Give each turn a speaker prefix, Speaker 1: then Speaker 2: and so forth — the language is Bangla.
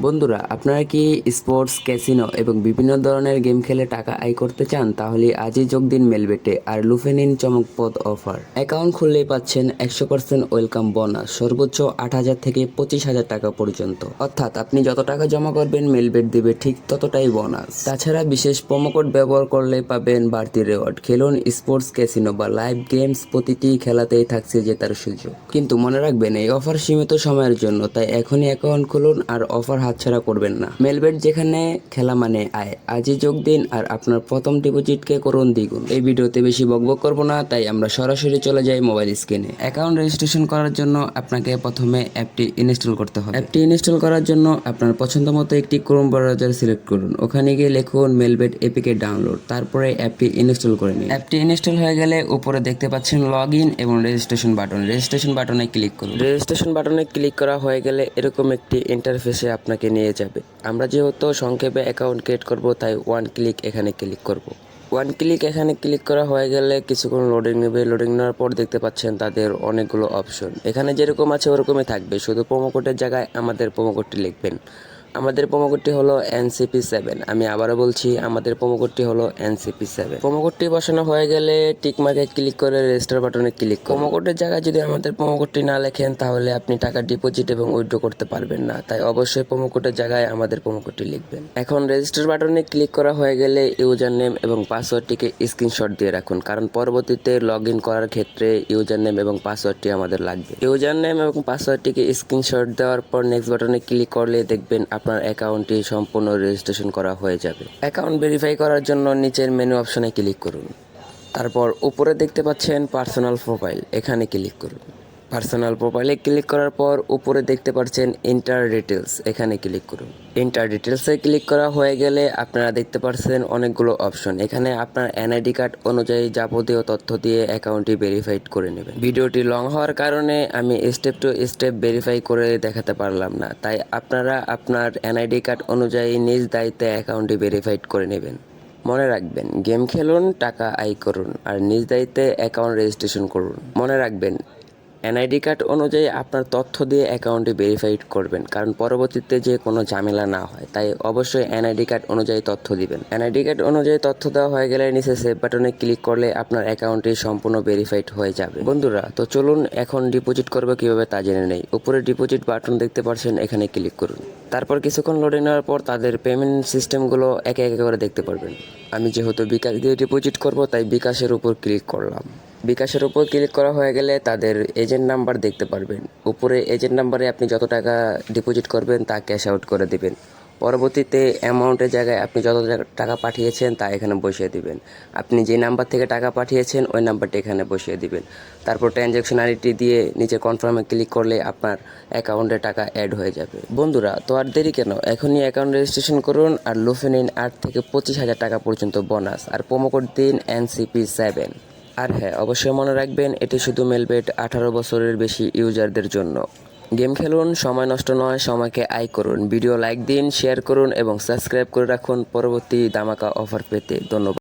Speaker 1: বন্ধুরা, আপনারা কি স্পোর্টস, ক্যাসিনো এবং বিভিন্ন ধরনের গেম খেলে টাকা আয় করতে চান? তাহলে আজই যোগ দিন মেলবেটে আর লুফে নিন চমকপ্রদ অফার। অ্যাকাউন্ট খুললেই পাচ্ছেন 100% ওয়েলকাম বোনাস, সর্বোচ্চ 8,000 থেকে 25,000 টাকা পর্যন্ত। অর্থাৎ আপনি যত টাকা জমা করবেন মেলবেট দিবে ঠিক ততটাই বোনাস। তাছাড়া বিশেষ প্রোমোকোড ব্যবহার করলে পাবেন বাড়তি রেওয়ার্ড। খেলুন স্পোর্টস, ক্যাসিনো বা লাইভ গেমস, প্রতিটি খেলাতেই থাকছে জেতার সুযোগ। কিন্তু মনে রাখবেন, এই অফার সীমিত সময়ের জন্য, তাই এখনই অ্যাকাউন্ট খুলুন আর অফার হাতছাড়া করবেন না। মেলবেট, যেখানে খেলা মানে আয়। আজই যোগ দিন আর আপনার প্রথম ডিপোজিটকে করুন দ্বিগুণ। এই ভিডিওতে বেশি বকবক করব না, তাই আমরা সরাসরি চলে যাই মোবাইল স্ক্রিনে। অ্যাকাউন্ট রেজিস্ট্রেশন করার জন্য আপনাকে প্রথমে অ্যাপটি ইনস্টল করতে হবে। অ্যাপটি ইনস্টল করার জন্য আপনার পছন্দ মতো একটি ক্রোম ব্রাউজার সিলেক্ট করুন। ওখানে গিয়ে লিখুন মেলবেট এপিকে ডাউনলোড, তারপরে অ্যাপটি ইনস্টল করে নিন। অ্যাপটি ইনস্টল হয়ে গেলে উপরে দেখতে পাচ্ছেন লগ ইন এবং রেজিস্ট্রেশন বাটন। রেজিস্ট্রেশন বাটনে ক্লিক করুন। রেজিস্ট্রেশন বাটনে ক্লিক করা হয়ে গেলে এরকম একটি ইন্টারফেসে আপনাকে নিয়ে যাবে। আমরা যেহেতু সংক্ষেপে অ্যাকাউন্ট ক্রিয়েট করব, তাই ওয়ান ক্লিক এখানে ক্লিক করব। ওয়ান ক্লিক এখানে ক্লিক করা হয়ে গেলে কিছুক্ষণ লোডিং নেবে। লোডিং নেওয়ার পর দেখতে পাচ্ছেন তাদের অনেকগুলো অপশন। এখানে যেরকম আছে ওরকমই থাকবে, শুধু প্রোমো কোডের জায়গায় আমাদের প্রোমো কোডটি লিখবেন। আমাদের প্রোমো কোডটি হলো NCP7। আমি আবারও বলছি, আমাদের প্রোমো কোডটি হলো NCP7। প্রোমো কোডটি বসানো হয়ে গেলে টিক মার্কে ক্লিক করে রেজিস্টার বাটনে ক্লিক করুন। প্রোমো কোডের জায়গায় যদি আমাদের প্রোমো কোডটি না লেখেন তাহলে আপনি টাকা ডিপোজিট এবং উইথড্র করতে পারবেন না, তাই অবশ্যই প্রোমো কোডের জায়গায় আমাদের প্রোমো কোডটি লিখবেন। এখন রেজিস্টার বাটনে ক্লিক করা হয়ে গেলে ইউজার নেম এবং পাসওয়ার্ডটিকে স্ক্রিনশট দিয়ে রাখুন, কারণ পরবর্তীতে লগ ইন করার ক্ষেত্রে ইউজার নেম এবং পাসওয়ার্ডটি আমাদের লাগবে। ইউজার নেম এবং পাসওয়ার্ডটিকে স্ক্রিনশট দেওয়ার পর নেক্সট বাটনে ক্লিক করলে দেখবেন আপনার অ্যাকাউন্টটি সম্পূর্ণ রেজিস্ট্রেশন করা হয়ে যাবে। অ্যাকাউন্ট ভেরিফাই করার জন্য নিচের মেনু অপশনে ক্লিক করুন। তারপর উপরে দেখতে পাচ্ছেন পার্সোনাল প্রোফাইল, এখানে ক্লিক করুন। পার্সোনাল প্রোফাইলে ক্লিক করার পর উপরে দেখতে পাচ্ছেন এন্টার ডিটেলস, এখানে ক্লিক করুন। এন্টার ডিটেলসে ক্লিক করা হয়ে গেলে আপনারা দেখতে পাচ্ছেন অনেকগুলো অপশন। এখানে আপনার NID কার্ড অনুযায়ী যাবতীয় তথ্য দিয়ে অ্যাকাউন্টটি ভেরিফাইড করে নেবেন। ভিডিওটি লং হওয়ার কারণে আমি স্টেপ টু স্টেপ ভেরিফাই করে দেখাতে পারলাম না, তাই আপনারা আপনার NID কার্ড অনুযায়ী নিজ দায়িত্বে অ্যাকাউন্টটি ভেরিফাইড করে নেবেন। মনে রাখবেন, গেম খেলুন, টাকা আয় করুন আর নিজ দায়িত্বে অ্যাকাউন্ট রেজিস্ট্রেশন করুন। মনে রাখবেন, NID কার্ড অনুযায়ী আপনার তথ্য দিয়ে অ্যাকাউন্টটি ভেরিফাইড করবেন, কারণ পরবর্তীতে যে কোনো ঝামেলা না হয়, তাই অবশ্যই NID কার্ড অনুযায়ী তথ্য দিবেন। NID কার্ড অনুযায়ী তথ্য দেওয়া হয়ে গেলে নিচে সেভ বাটনে ক্লিক করলে আপনার অ্যাকাউন্টটি সম্পূর্ণ ভেরিফাইড হয়ে যাবে। বন্ধুরা, তো চলুন এখন ডিপোজিট করবে কিভাবে তা জেনে নেই। উপরে ডিপোজিট বাটন দেখতে পাচ্ছেন, এখানে ক্লিক করুন। তারপর কিছুক্ষণ লোডিং নেওয়ার পর তাদের পেমেন্ট সিস্টেমগুলো একে একে করে দেখতে পারবেন। আমি যেহেতু বিকাশ দিয়ে ডিপোজিট করব, তাই বিকাশের উপর ক্লিক করলাম। বিকাশের উপর ক্লিক করা হয়ে গেলে তাদের এজেন্ট নাম্বার দেখতে পারবেন। উপরে এজেন্ট নাম্বারে আপনি যত টাকা ডিপোজিট করবেন তা ক্যাশ আউট করে দিবেন। পরবর্তীতে অ্যামাউন্টের জায়গায় আপনি যত টাকা পাঠিয়েছেন তা এখানে বসিয়ে দিবেন। আপনি যে নাম্বার থেকে টাকা পাঠিয়েছেন ওই নাম্বারটি এখানে বসিয়ে দিবেন। তারপর ট্রানজ্যাকশন আইডি দিয়ে নিচে কনফার্মে ক্লিক করলে আপনার অ্যাকাউন্টে টাকা অ্যাড হয়ে যাবে। বন্ধুরা, তো আর দেরি কেন, এখনই অ্যাকাউন্ট রেজিস্ট্রেশন করুন আর লুফে নিন 8 থেকে 25,000 টাকা পর্যন্ত বোনাস, আর প্রোমো কোড দিন NCP7। আর হ্যাঁ, অবশ্যই মনে রাখবেন, এটি শুধু মেলবেট 18 বছরের বেশি ইউজারদের জন্য। গেম খেলুন, সময় নষ্ট নয়, সময়কে আয় করুন। ভিডিও লাইক দিন, শেয়ার করুন এবং সাবস্ক্রাইব করে রাখুন পরবর্তী ধামাকা অফার পেতে। ধন্যবাদ।